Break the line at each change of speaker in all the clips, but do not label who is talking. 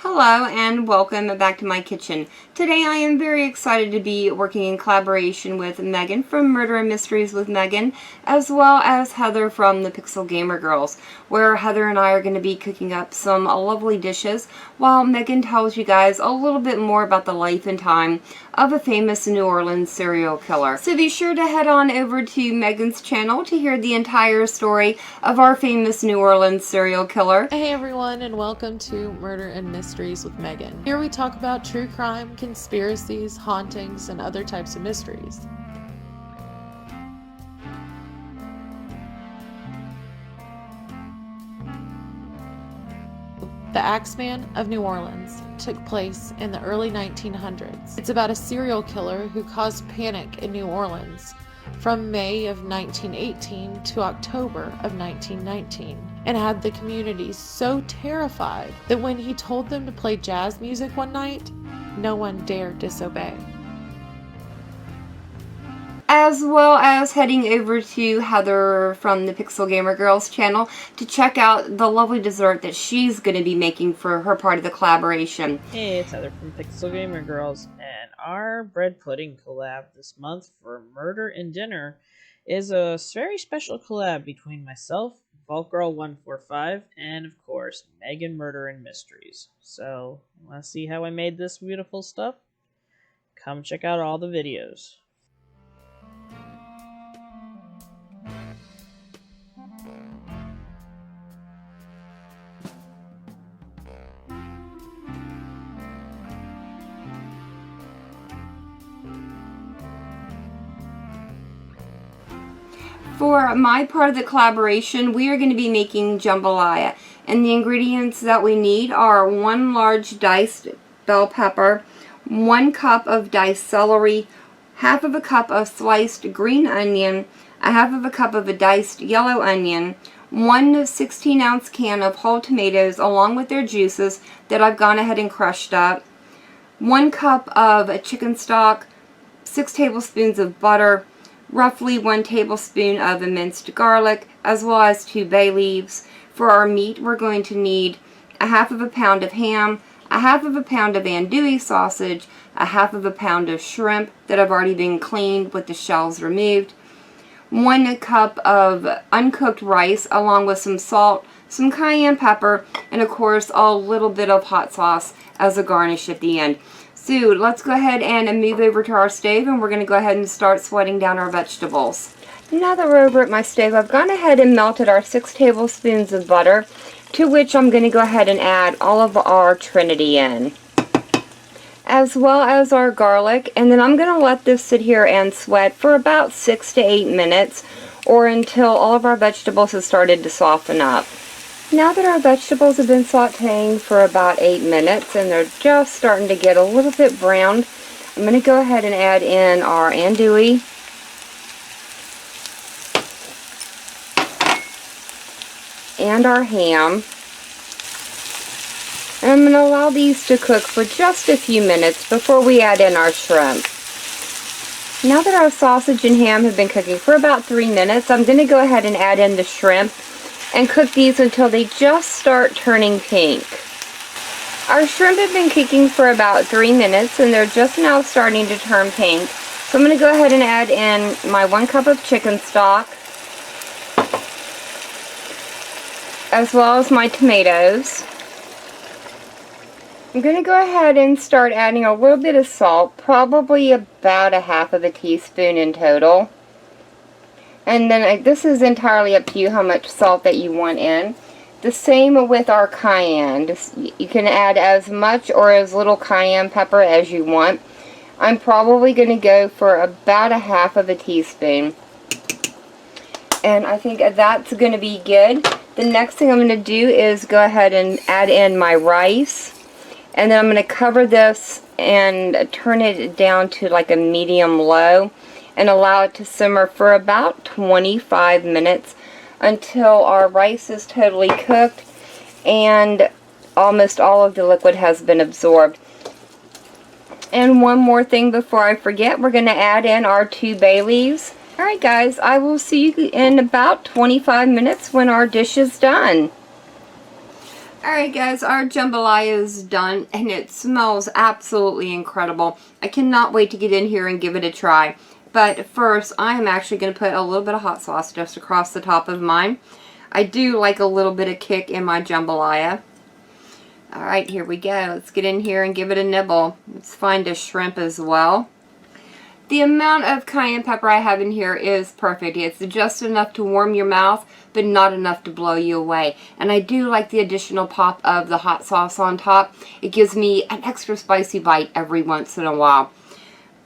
Hello and welcome back to my kitchen. Today I am very excited to be working in collaboration with Megan from Murder and Mysteries with Megan, as well as Heather from the Pixelgamer Girls, where Heather and I are going to be cooking up some lovely dishes while Megan tells you guys a little bit more about the life and time of a famous New Orleans serial killer. So be sure to head on over to Megan's channel to hear the entire story of our famous New Orleans serial killer.
Hey everyone, and welcome to Murder and Mysteries with Megan. Here we talk about true crime, conspiracies, hauntings, and other types of mysteries. The Axeman of New Orleans took place in the early 1900s. It's about a serial killer who caused panic in New Orleans from May of 1918 to October of 1919, and had the community so terrified that when he told them to play jazz music one night, no one dared disobey.
As well as heading over to Heather from the Pixelgamer Girls channel to check out the lovely dessert that she's going to be making for her part of the collaboration.
Hey, it's Heather from Pixelgamer Girls, and our bread pudding collab this month for Murder and Dinner is a very special collab between myself, VaultGirl145, and of course, Megan Murder and Mysteries. So, want to see how I made this beautiful stuff? Come check out all the videos.
For my part of the collaboration, we are going to be making jambalaya, and the ingredients that we need are 1 large diced bell pepper, 1 cup of diced celery, half of a cup of sliced green onion, a half of a cup of a diced yellow onion, 1 16-ounce can of whole tomatoes along with their juices that I've gone ahead and crushed up, 1 cup of chicken stock, 6 tablespoons of butter, roughly 1 tablespoon of minced garlic, as well as 2 bay leaves. For our meat, we're going to need a half of a pound of ham, a half of a pound of andouille sausage, a half of a pound of shrimp that have already been cleaned with the shells removed, 1 cup of uncooked rice along with some salt, some cayenne pepper, and of course a little bit of hot sauce as a garnish at the end. So let's go ahead and move over to our stove, and we're going to go ahead and start sweating down our vegetables. Now that we're over at my stove, I've gone ahead and melted our 6 tablespoons of butter, to which I'm going to go ahead and add all of our Trinity in, as well as our garlic, and then I'm going to let this sit here and sweat for about 6 to 8 minutes, or until all of our vegetables have started to soften up. Now that our vegetables have been sauteing for about 8 minutes and they're just starting to get a little bit brown, I'm going to go ahead and add in our andouille, and our ham. And I'm going to allow these to cook for just a few minutes before we add in our shrimp. Now that our sausage and ham have been cooking for about 3 minutes, I'm going to go ahead and add in the shrimp and cook these until they just start turning pink. Our shrimp have been cooking for about 3 minutes and they're just now starting to turn pink. So I'm going to go ahead and add in my 1 cup of chicken stock, as well as my tomatoes. I'm going to go ahead and start adding a little bit of salt, probably about a half of a teaspoon in total. And then this is entirely up to you how much salt that you want in. The same with our cayenne. You can add as much or as little cayenne pepper as you want. I'm probably going to go for about a half of a teaspoon. And I think that's going to be good. The next thing I'm going to do is go ahead and add in my rice. And then I'm going to cover this and turn it down to like a medium-low and allow it to simmer for about 25 minutes until our rice is totally cooked and almost all of the liquid has been absorbed. And one more thing before I forget, we're going to add in our 2 bay leaves. Alright guys, I will see you in about 25 minutes when our dish is done. Alright guys, our jambalaya is done and it smells absolutely incredible. I cannot wait to get in here and give it a try. But first, I am actually going to put a little bit of hot sauce just across the top of mine. I do like a little bit of kick in my jambalaya. Alright, here we go. Let's get in here and give it a nibble. Let's find a shrimp as well. The amount of cayenne pepper I have in here is perfect. It's just enough to warm your mouth, but not enough to blow you away. And I do like the additional pop of the hot sauce on top. It gives me an extra spicy bite every once in a while.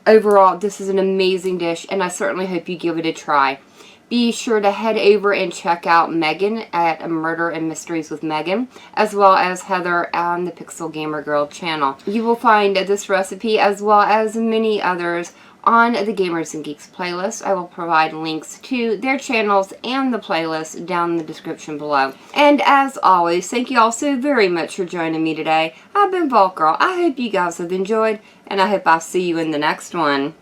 Overall, this is an amazing dish, and I certainly hope you give it a try. Be sure to head over and check out Megan at Murder and Mysteries with Megan, as well as Heather on the Pixelgamer Girl channel. You will find this recipe as well as many others on the Gamers and Geeks playlist. I will provide links to their channels and the playlist down in the description below. And as always, thank you all so very much for joining me today. I've been Vault Girl. I hope you guys have enjoyed, and I hope I'll see you in the next one.